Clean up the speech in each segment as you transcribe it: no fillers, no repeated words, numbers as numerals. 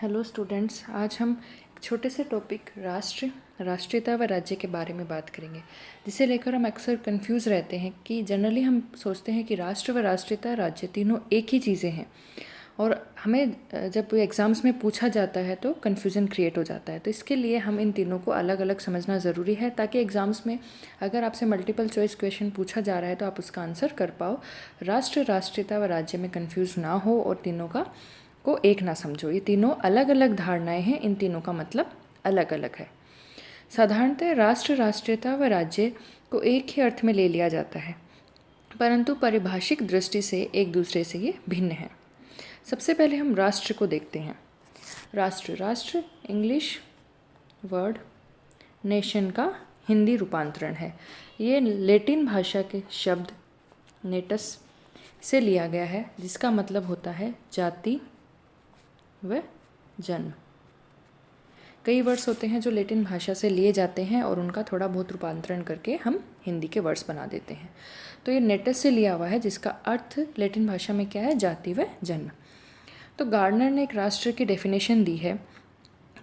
Hello students, आज हम एक छोटे से टॉपिक राष्ट्रीयता व राज्य के बारे में बात करेंगे, जिसे लेकर हम अक्सर कंफ्यूज रहते हैं कि जनरली हम सोचते हैं कि राष्ट्र व राष्ट्रीयता राज्य तीनों एक ही चीज़ें हैं और हमें जब एग्ज़ाम्स में पूछा जाता है तो कन्फ्यूज़न क्रिएट हो जाता है। तो इसके लिए हम इन तीनों को अलग अलग समझना ज़रूरी है ताकि एग्ज़ाम्स में अगर आपसे मल्टीपल चॉइस क्वेश्चन पूछा जा रहा है तो आप उसका आंसर कर पाओ। राष्ट्रीयता व राज्य में कन्फ्यूज़ ना हो और तीनों को एक ना समझो। ये तीनों अलग अलग धारणाएं हैं, इन तीनों का मतलब अलग अलग है। साधारणतः राष्ट्रीयता व राज्य को एक ही अर्थ में ले लिया जाता है, परंतु पारिभाषिक दृष्टि से एक दूसरे से ये भिन्न है। सबसे पहले हम राष्ट्र को देखते हैं। राष्ट्र इंग्लिश वर्ड नेशन का हिंदी रूपांतरण है। ये लैटिन भाषा के शब्द नेटस से लिया गया है, जिसका मतलब होता है जाति व जन्म। कई वर्ड्स होते हैं जो लैटिन भाषा से लिए जाते हैं और उनका थोड़ा बहुत रूपांतरण करके हम हिंदी के वर्ड्स बना देते हैं। तो ये नेटस से लिया हुआ है, जिसका अर्थ लैटिन भाषा में क्या है, जाति व जन्म। तो गार्डनर ने एक राष्ट्र की डेफिनेशन दी है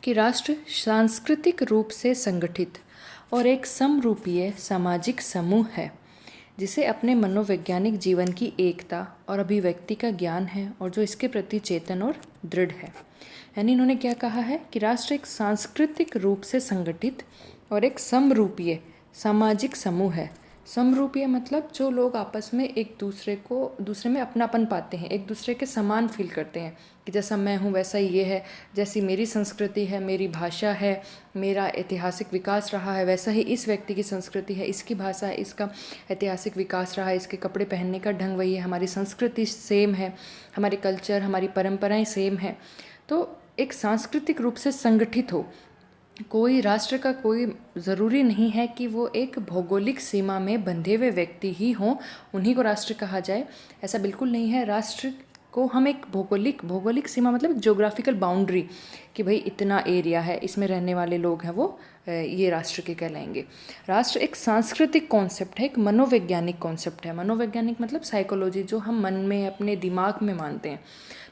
कि राष्ट्र सांस्कृतिक रूप से संगठित और एक समरूपीय सामाजिक समूह है जिसे अपने मनोवैज्ञानिक जीवन की एकता और अभिव्यक्ति का ज्ञान है और जो इसके प्रति चेतन और दृढ़ है। यानी इन्होंने क्या कहा है कि राष्ट्र एक सांस्कृतिक रूप से संगठित और एक समरूपीय सामाजिक समूह है। समरूपीय मतलब जो लोग आपस में एक दूसरे में अपनापन पाते हैं, एक दूसरे के समान फील करते हैं कि जैसा मैं हूँ वैसा ही ये है, जैसी मेरी संस्कृति है, मेरी भाषा है, मेरा ऐतिहासिक विकास रहा है, वैसा ही इस व्यक्ति की संस्कृति है, इसकी भाषा है, इसका ऐतिहासिक विकास रहा है, इसके कपड़े पहनने का ढंग वही है, हमारी संस्कृति सेम है, हमारे कल्चर हमारी परंपराएं सेम है। तो एक सांस्कृतिक रूप से संगठित हो। कोई राष्ट्र का कोई ज़रूरी नहीं है कि वो एक भौगोलिक सीमा में बंधे हुए व्यक्ति ही हों, उन्हीं को राष्ट्र कहा जाए, ऐसा बिल्कुल नहीं है। राष्ट्र को हम एक भौगोलिक सीमा मतलब ज्योग्राफिकल बाउंड्री कि भाई इतना एरिया है, इसमें रहने वाले लोग हैं वो ये राष्ट्र के कहलाएंगे। राष्ट्र एक सांस्कृतिक कॉन्सेप्ट है, एक मनोवैज्ञानिक कॉन्सेप्ट है। मनोवैज्ञानिक मतलब साइकोलॉजी, जो हम मन में अपने दिमाग में मानते हैं।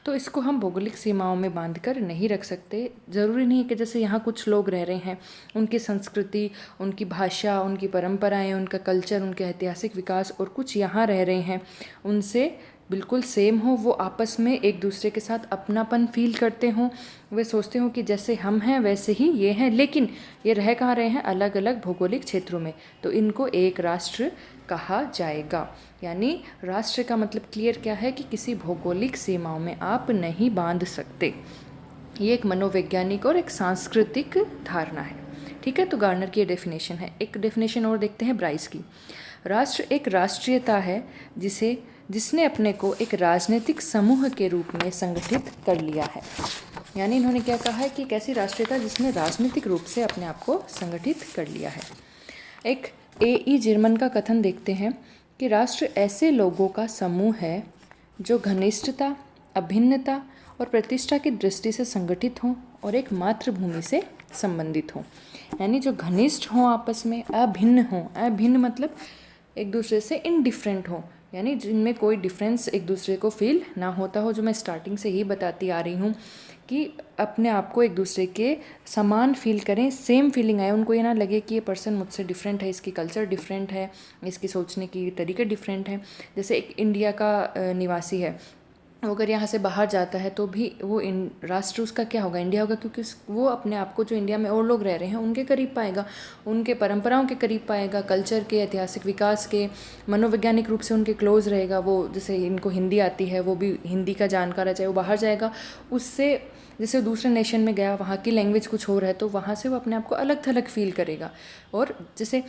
तो इसको हम भौगोलिक सीमाओं में बांध कर नहीं रख सकते। ज़रूरी नहीं कि जैसे यहाँ कुछ लोग रह रहे हैं, उनकी संस्कृति, उनकी भाषा, उनकी परंपराएं, उनका कल्चर, उनके ऐतिहासिक विकास और कुछ यहाँ रह रहे हैं उनसे बिल्कुल सेम हो, वो आपस में एक दूसरे के साथ अपनापन फील करते हों, वे सोचते हों कि जैसे हम हैं वैसे ही ये हैं, लेकिन ये रह कहाँ रहे हैं, अलग अलग भौगोलिक क्षेत्रों में, तो इनको एक राष्ट्र कहा जाएगा। यानी राष्ट्र का मतलब क्लियर क्या है कि किसी भौगोलिक सीमाओं में आप नहीं बांध सकते। ये एक मनोवैज्ञानिक और एक सांस्कृतिक धारणा है। ठीक है, तो गार्डनर की ये डेफिनेशन है। एक डेफिनेशन और देखते हैं ब्राइस की। राष्ट्र एक राष्ट्रीयता है जिसने अपने को एक राजनीतिक समूह के रूप में संगठित कर लिया है। यानी इन्होंने क्या कहा है कि एक ऐसी राष्ट्रीयता जिसने राजनीतिक रूप से अपने आप को संगठित कर लिया है। एक ए.ई. जर्मन का कथन देखते हैं कि राष्ट्र ऐसे लोगों का समूह है जो घनिष्ठता, अभिन्नता और प्रतिष्ठा की दृष्टि से संगठित हों और एक मातृभूमि से संबंधित हों। यानी जो घनिष्ठ हों, आपस में अभिन्न हों। अभिन्न मतलब एक दूसरे से इनडिफरेंट हों, यानी जिनमें कोई डिफरेंस एक दूसरे को फील ना होता हो। जो मैं स्टार्टिंग से ही बताती आ रही हूँ कि अपने आप को एक दूसरे के समान फील करें, सेम फीलिंग आए, उनको ये ना लगे कि ये पर्सन मुझसे डिफरेंट है, इसकी कल्चर डिफरेंट है, इसकी सोचने की तरीके डिफरेंट हैं। जैसे एक इंडिया का निवासी है, वो अगर यहाँ से बाहर जाता है तो भी वो राष्ट्र उसका क्या होगा, इंडिया होगा, क्योंकि वो अपने आप को जो इंडिया में और लोग रह रहे हैं उनके करीब पाएगा, उनके परंपराओं के करीब पाएगा, कल्चर के, ऐतिहासिक विकास के, मनोवैज्ञानिक रूप से उनके क्लोज रहेगा। वो जैसे इनको हिंदी आती है, वो भी हिंदी का जानकार है, चाहे वो बाहर जाएगा उससे, जैसे दूसरे नेशन में गया, वहाँ की लैंग्वेज कुछ और है तो वहाँ से वो अपने आप को अलग थलग फील करेगा। और जैसे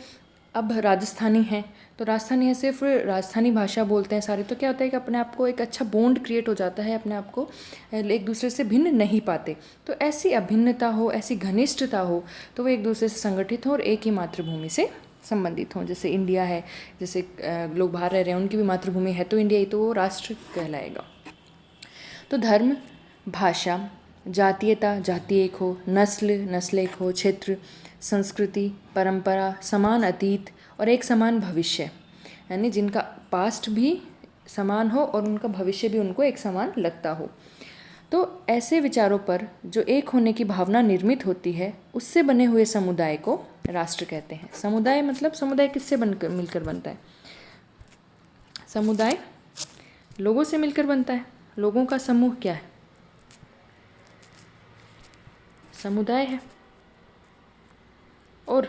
अब राजस्थानी हैं तो राजस्थानी है, सिर्फ राजस्थानी भाषा बोलते हैं सारे, तो क्या होता है कि अपने आप को एक अच्छा बॉन्ड क्रिएट हो जाता है, अपने आप को एक दूसरे से भिन्न नहीं पाते। तो ऐसी अभिन्नता हो, ऐसी घनिष्ठता हो तो वो एक दूसरे से संगठित हो और एक ही मातृभूमि से संबंधित हों। जैसे इंडिया है, जैसे लोग बाहर रह रहे हैं उनकी भी मातृभूमि है तो इंडिया ही, तो वो राष्ट्र कहलाएगा। तो धर्म, भाषा, जातीयता, जाति एक हो, नस्ल एक हो, क्षेत्र, संस्कृति, परंपरा, समान अतीत और एक समान भविष्य, यानी जिनका पास्ट भी समान हो और उनका भविष्य भी उनको एक समान लगता हो। तो ऐसे विचारों पर जो एक होने की भावना निर्मित होती है, उससे बने हुए समुदाय को राष्ट्र कहते हैं। समुदाय मतलब समुदाय किससे बनकर मिलकर बनता है? समुदाय लोगों से मिलकर बनता है। लोगों का समूह क्या है? समुदाय है। और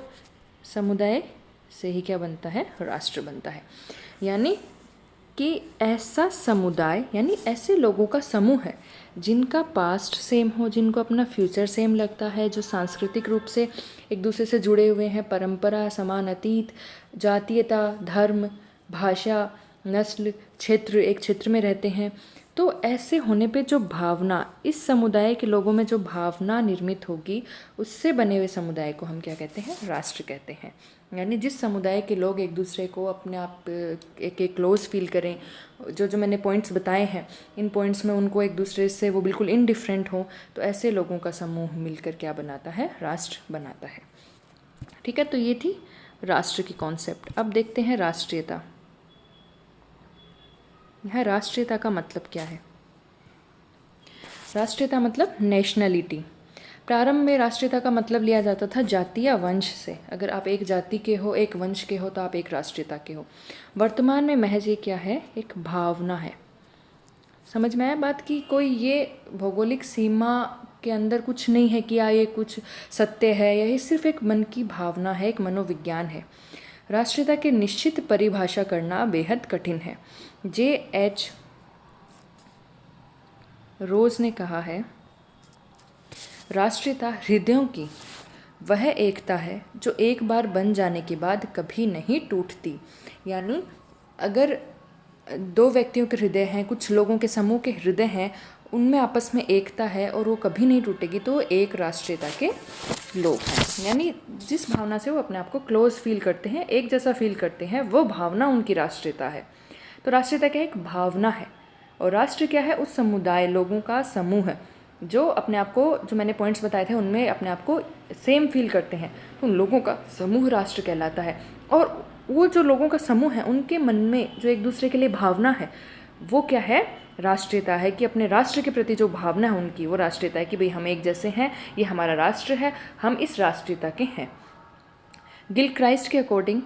समुदाय से ही क्या बनता है? राष्ट्र बनता है। यानी कि ऐसा समुदाय यानी ऐसे लोगों का समूह है जिनका पास्ट सेम हो, जिनको अपना फ्यूचर सेम लगता है, जो सांस्कृतिक रूप से एक दूसरे से जुड़े हुए हैं, परंपरा, समान अतीत, जातीयता, धर्म, भाषा, नस्ल, क्षेत्र, एक क्षेत्र में रहते हैं। तो ऐसे होने पे जो भावना, इस समुदाय के लोगों में जो भावना निर्मित होगी, उससे बने हुए समुदाय को हम क्या कहते हैं? राष्ट्र कहते हैं। यानी जिस समुदाय के लोग एक दूसरे को अपने आप एक क्लोज फील करें, जो मैंने पॉइंट्स बताए हैं, इन पॉइंट्स में उनको एक दूसरे से वो बिल्कुल इनडिफरेंट हो, तो ऐसे लोगों का समूह मिलकर क्या बनाता है? राष्ट्र बनाता है। ठीक है, तो ये थी राष्ट्र की कॉन्सेप्ट। अब देखते हैं राष्ट्रीयता। यह राष्ट्रीयता का मतलब क्या है? राष्ट्रीयता मतलब नेशनलिटी। प्रारंभ में राष्ट्रीयता का मतलब लिया जाता था जाति या वंश से। अगर आप एक जाति के हो, एक वंश के हो, तो आप एक राष्ट्रीयता के हो। वर्तमान में महज ये क्या है? एक भावना है। समझ में आया बात की? कोई ये भौगोलिक सीमा के अंदर कुछ नहीं है कि ये कुछ सत्य है, या ये सिर्फ एक मन की भावना है, एक मनोविज्ञान है। राष्ट्रीयता की निश्चित परिभाषा करना बेहद कठिन है। J.H. रोज ने कहा है, राष्ट्रीयता हृदयों की वह एकता है जो एक बार बन जाने के बाद कभी नहीं टूटती। यानी अगर दो व्यक्तियों के हृदय हैं, कुछ लोगों के समूह के हृदय हैं, उनमें आपस में एकता है और वो कभी नहीं टूटेगी, तो एक राष्ट्रीयता के लोग हैं। यानी जिस भावना से वो अपने आप को क्लोज फील करते हैं, एक जैसा फील करते हैं, वो भावना उनकी राष्ट्रीयता है। तो राष्ट्रीयता क्या? एक भावना है। और राष्ट्र क्या है? उस समुदाय, लोगों का समूह है जो अपने आप को, जो मैंने पॉइंट्स बताए थे, उनमें अपने आप को सेम फील करते हैं, तो उन लोगों का समूह राष्ट्र कहलाता है। और वो जो लोगों का समूह है, उनके मन में जो एक दूसरे के लिए भावना है, वो क्या है? राष्ट्रीयता है। कि अपने राष्ट्र के प्रति जो भावना है उनकी, वो राष्ट्रीयता है कि भाई हम एक जैसे हैं, ये हमारा राष्ट्र है, हम इस राष्ट्रीयता के हैं। गिलक्राइस्ट के अकॉर्डिंग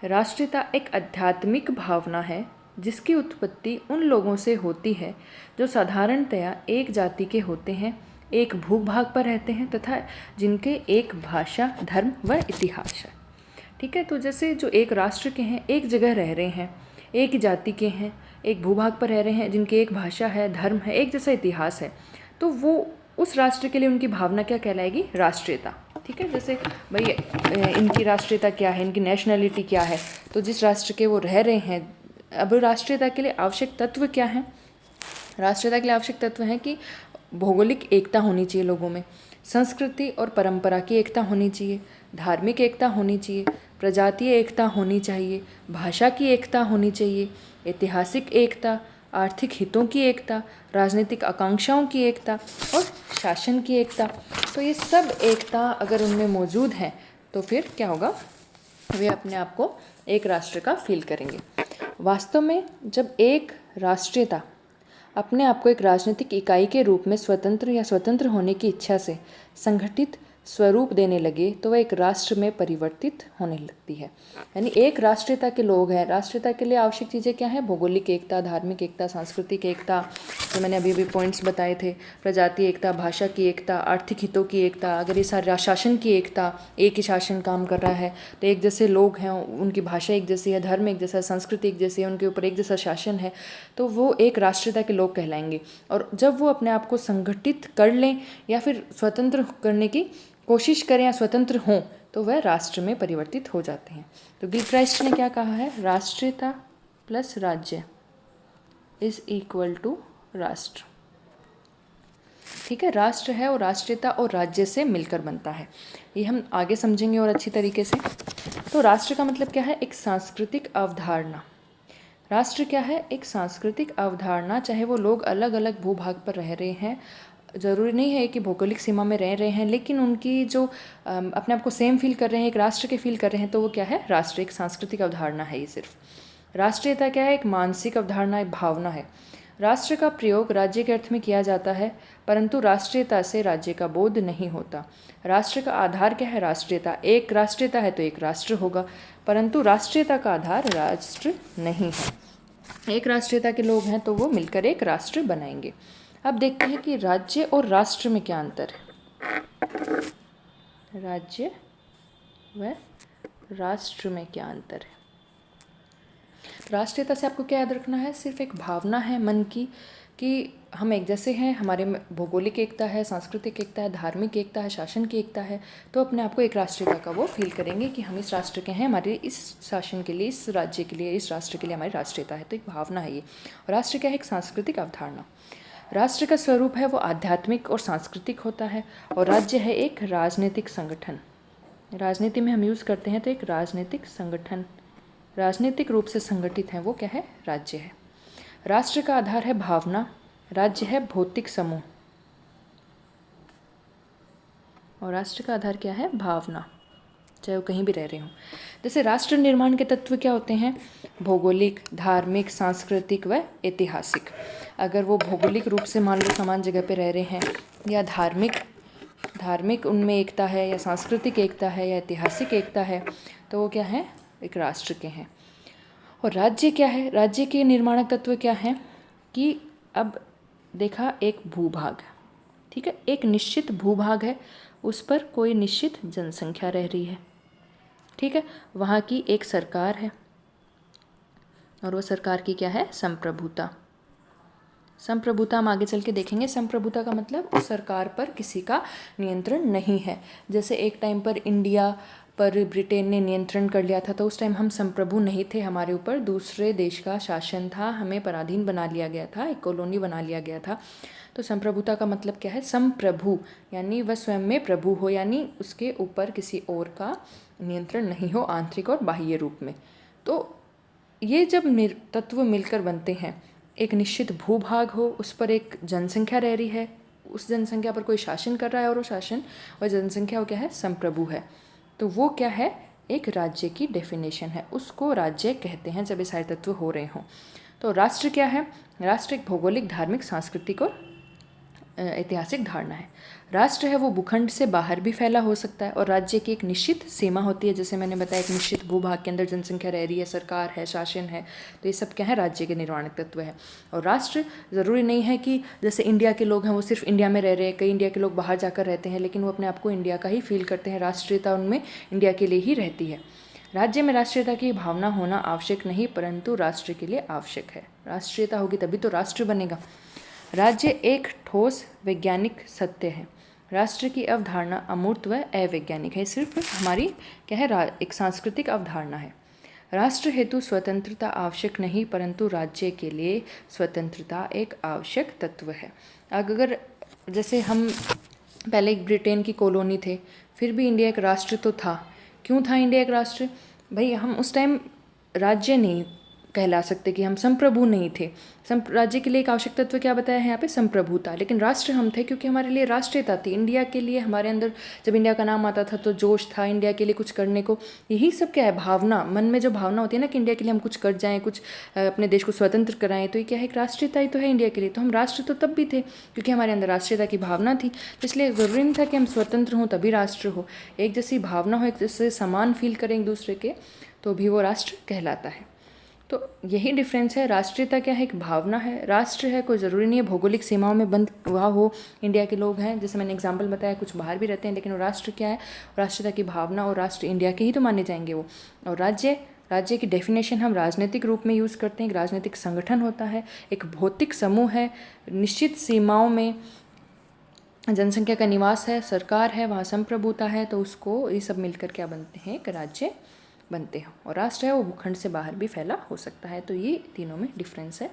राष्ट्रीयता एक आध्यात्मिक भावना है जिसकी उत्पत्ति उन लोगों से होती है जो साधारणतया एक जाति के होते हैं, एक भूभाग पर रहते हैं तथा जिनके एक भाषा, धर्म व इतिहास है। ठीक है, तो जैसे जो एक राष्ट्र के हैं, एक जगह रह रहे हैं, एक जाति के हैं, एक भूभाग पर रह रहे हैं, जिनकी एक भाषा है, धर्म है, एक जैसा इतिहास है, तो वो उस राष्ट्र के लिए उनकी भावना क्या कहलाएगी? राष्ट्रीयता। ठीक है, जैसे भाई इनकी राष्ट्रीयता क्या है, इनकी नेशनलिटी क्या है, तो जिस राष्ट्र के वो रह रहे हैं। अब राष्ट्रीयता के लिए आवश्यक तत्व क्या हैं? राष्ट्रीयता के लिए आवश्यक तत्व हैं कि भौगोलिक एकता होनी चाहिए लोगों में, संस्कृति और परंपरा की एकता होनी चाहिए, धार्मिक एकता होनी चाहिए, प्रजातीय एकता होनी चाहिए, भाषा की एकता होनी चाहिए, ऐतिहासिक एकता, आर्थिक हितों की एकता, राजनीतिक आकांक्षाओं की एकता और शासन की एकता। तो ये सब एकता अगर उनमें मौजूद है तो फिर क्या होगा? वे अपने आप को एक राष्ट्र का फील करेंगे। वास्तव में जब एक राष्ट्रीयता अपने आप को एक राजनीतिक इकाई के रूप में स्वतंत्र या स्वतंत्र होने की इच्छा से संगठित स्वरूप देने लगे, तो वह एक राष्ट्र में परिवर्तित होने लगती है। यानी एक राष्ट्रीयता के लोग हैं। राष्ट्रीयता के लिए आवश्यक चीज़ें क्या हैं? भौगोलिक एकता, धार्मिक एकता, सांस्कृतिक एकता, जो मैंने अभी अभी पॉइंट्स बताए थे, प्रजातीय एकता, भाषा की एकता, आर्थिक हितों की एकता, अगर ये सारे शासन की एकता, एक ही शासन काम कर रहा है तो एक जैसे लोग हैं, उनकी भाषा एक जैसी है, धर्म एक जैसा, संस्कृति एक जैसी है, उनके ऊपर एक जैसा शासन है, तो वो एक राष्ट्रीयता के लोग कहलाएंगे। और जब वो अपने आप को संगठित कर लें या फिर स्वतंत्र करने की कोशिश करें या स्वतंत्र हों, तो वह राष्ट्र में परिवर्तित हो जाते हैं। तो गिलक्राइस्ट ने क्या कहा है? राष्ट्रीयता प्लस राज्य इज इक्वल टू राष्ट्र। ठीक है, राष्ट्र है और राष्ट्रीयता और राज्य से मिलकर बनता है। ये हम आगे समझेंगे और अच्छी तरीके से। तो राष्ट्र का मतलब क्या है? एक सांस्कृतिक अवधारणा। राष्ट्र क्या है? एक सांस्कृतिक अवधारणा। चाहे वो लोग अलग अलग भूभाग पर रह रहे हैं, ज़रूरी नहीं है कि भौगोलिक सीमा में रह रहे हैं, लेकिन उनकी जो अपने आप को सेम फील कर रहे हैं, एक राष्ट्र के फील कर रहे हैं, तो वो क्या है? राष्ट्र एक सांस्कृतिक अवधारणा है। ये सिर्फ राष्ट्रीयता क्या है? एक मानसिक अवधारणा, एक भावना है। राष्ट्र का प्रयोग राज्य के अर्थ में किया जाता है, परंतु राष्ट्रीयता से राज्य का बोध नहीं होता। राष्ट्र का आधार क्या है? राष्ट्रीयता। एक राष्ट्रीयता है तो एक राष्ट्र होगा, परंतु राष्ट्रीयता का आधार राष्ट्र नहीं है। एक राष्ट्रीयता के लोग हैं तो वो मिलकर एक राष्ट्र बनाएंगे। अब देखते हैं कि राज्य और राष्ट्र में क्या अंतर है। राज्य व राष्ट्र में क्या अंतर है? राष्ट्रीयता से आपको क्या याद रखना है? सिर्फ एक भावना है मन की कि हम एक जैसे हैं, हमारे में भौगोलिक एकता है, सांस्कृतिक एकता है, धार्मिक एकता है, शासन की एकता है, तो अपने आप को एक राष्ट्रीयता का वो फील करेंगे कि हम इस राष्ट्र के हैं, हमारे इस शासन के लिए, इस राज्य के लिए, इस राष्ट्र के लिए हमारी राष्ट्रीयता है। तो एक भावना है ये। और राष्ट्र क्या है? एक सांस्कृतिक अवधारणा। राष्ट्र का स्वरूप है वो आध्यात्मिक और सांस्कृतिक होता है, और राज्य है एक राजनीतिक संगठन। राजनीति में हम यूज़ करते हैं तो एक राजनीतिक संगठन, राजनीतिक रूप से संगठित है, वो क्या है? राज्य है। राष्ट्र का आधार है भावना, राज्य है भौतिक समूह। और राष्ट्र का आधार क्या है? भावना, चाहे वो कहीं भी रह रहे हों। जैसे राष्ट्र निर्माण के तत्व क्या होते हैं? भौगोलिक, धार्मिक, सांस्कृतिक व ऐतिहासिक। अगर वो भौगोलिक रूप से मान लो समान जगह पे रह रहे हैं, या धार्मिक उनमें एकता है, या सांस्कृतिक एकता है, या ऐतिहासिक एकता है, तो वो क्या है? एक राष्ट्र के हैं। और राज्य क्या है? राज्य के निर्माणक तत्व क्या हैं? कि अब देखा, एक भूभाग, ठीक है, एक निश्चित भूभाग है, उस पर कोई निश्चित जनसंख्या रह रही है, ठीक है, वहाँ की एक सरकार है, और वो सरकार की क्या है? संप्रभुता। संप्रभुता हम आगे चल के देखेंगे। संप्रभुता का मतलब उस सरकार पर किसी का नियंत्रण नहीं है। जैसे एक टाइम पर इंडिया पर ब्रिटेन ने नियंत्रण कर लिया था, तो उस टाइम हम संप्रभु नहीं थे, हमारे ऊपर दूसरे देश का शासन था, हमें पराधीन बना लिया गया था, एक कॉलोनी बना लिया गया था। तो संप्रभुता का मतलब क्या है? संप्रभु यानी वह स्वयं में प्रभु हो, यानी उसके ऊपर किसी और का नियंत्रण नहीं हो, आंतरिक और बाह्य रूप में। तो ये जब तत्व मिलकर बनते हैं, एक निश्चित भूभाग हो, उस पर एक जनसंख्या रह रही है, उस जनसंख्या पर कोई शासन कर रहा है, और वो शासन और जनसंख्या वो क्या है? संप्रभु है। तो वो क्या है? एक राज्य की डेफिनेशन है, उसको राज्य कहते हैं जब ये सारे तत्व हो रहे हों। तो राष्ट्र क्या है? राष्ट्र एक भौगोलिक, धार्मिक, सांस्कृतिक और ऐतिहासिक धारणा है। राष्ट्र है वो भूखंड से बाहर भी फैला हो सकता है, और राज्य की एक निश्चित सीमा होती है। जैसे मैंने बताया, एक निश्चित भूभाग के अंदर जनसंख्या रह रही है, सरकार है, शासन है, तो ये सब क्या है? राज्य के निर्माणक तत्व है। और राष्ट्र ज़रूरी नहीं है कि जैसे इंडिया के लोग हैं वो सिर्फ इंडिया में रह रहे हैं, कई इंडिया के लोग बाहर जाकर रहते हैं, लेकिन वो अपने आप को इंडिया का ही फील करते हैं, राष्ट्रीयता उनमें इंडिया के लिए ही रहती है। राज्य में राष्ट्रीयता की भावना होना आवश्यक नहीं, परंतु राष्ट्र के लिए आवश्यक है। राष्ट्रीयता होगी तभी तो राष्ट्र बनेगा। राज्य एक ठोस वैज्ञानिक सत्य है। राष्ट्र की अवधारणा अमूर्त व अवैज्ञानिक है, सिर्फ हमारी क्या है? एक सांस्कृतिक अवधारणा है। राष्ट्र हेतु स्वतंत्रता आवश्यक नहीं, परंतु राज्य के लिए स्वतंत्रता एक आवश्यक तत्व है। अगर जैसे हम पहले एक ब्रिटेन की कॉलोनी थे, फिर भी इंडिया एक राष्ट्र तो था। क्यों था इंडिया एक राष्ट्र? भाई हम उस टाइम राज्य नहीं कहला सकते, कि हम संप्रभु नहीं थे। राज्य के लिए एक आवश्यक तत्व क्या बताया है यहाँ पे? संप्रभुता। लेकिन राष्ट्र हम थे क्योंकि हमारे लिए राष्ट्रीयता थी। इंडिया के लिए हमारे अंदर जब इंडिया का नाम आता था तो जोश था इंडिया के लिए कुछ करने को। यही सब क्या है? भावना, मन में जो भावना होती है ना कि इंडिया के लिए हम कुछ कर जाएँ, कुछ अपने देश को स्वतंत्र कराएं, तो ये क्या है? एक राष्ट्रीयता ही तो है इंडिया के लिए। तो हम राष्ट्र तो तब भी थे क्योंकि हमारे अंदर राष्ट्रीयता की भावना थी। तो इसलिए ज़रूरी नहीं था कि हम स्वतंत्र हों तभी राष्ट्र हो। एक जैसी भावना हो, एक जैसे समान फील करें एक दूसरे के, तो भी वो राष्ट्र कहलाता है। तो यही डिफरेंस है। राष्ट्रीयता क्या है? एक भावना है। राष्ट्र है कोई ज़रूरी नहीं है भौगोलिक सीमाओं में बंद हुआ हो। इंडिया के लोग हैं, जैसे मैंने एग्जांपल बताया, कुछ बाहर भी रहते हैं, लेकिन वो राष्ट्र क्या है? राष्ट्रीयता की भावना, और राष्ट्र इंडिया के ही तो माने जाएंगे वो। और राज्य की डेफिनेशन हम राजनीतिक रूप में यूज़ करते हैं। एक राजनीतिक संगठन होता है, एक भौतिक समूह है, निश्चित सीमाओं में जनसंख्या का निवास है, सरकार है, वहाँ संप्रभुता है, तो उसको ये सब मिलकर क्या बनते हैं? एक राज्य बनते हैं। और राष्ट्र है वो भूखंड से बाहर भी फैला हो सकता है। तो ये तीनों में डिफरेंस है।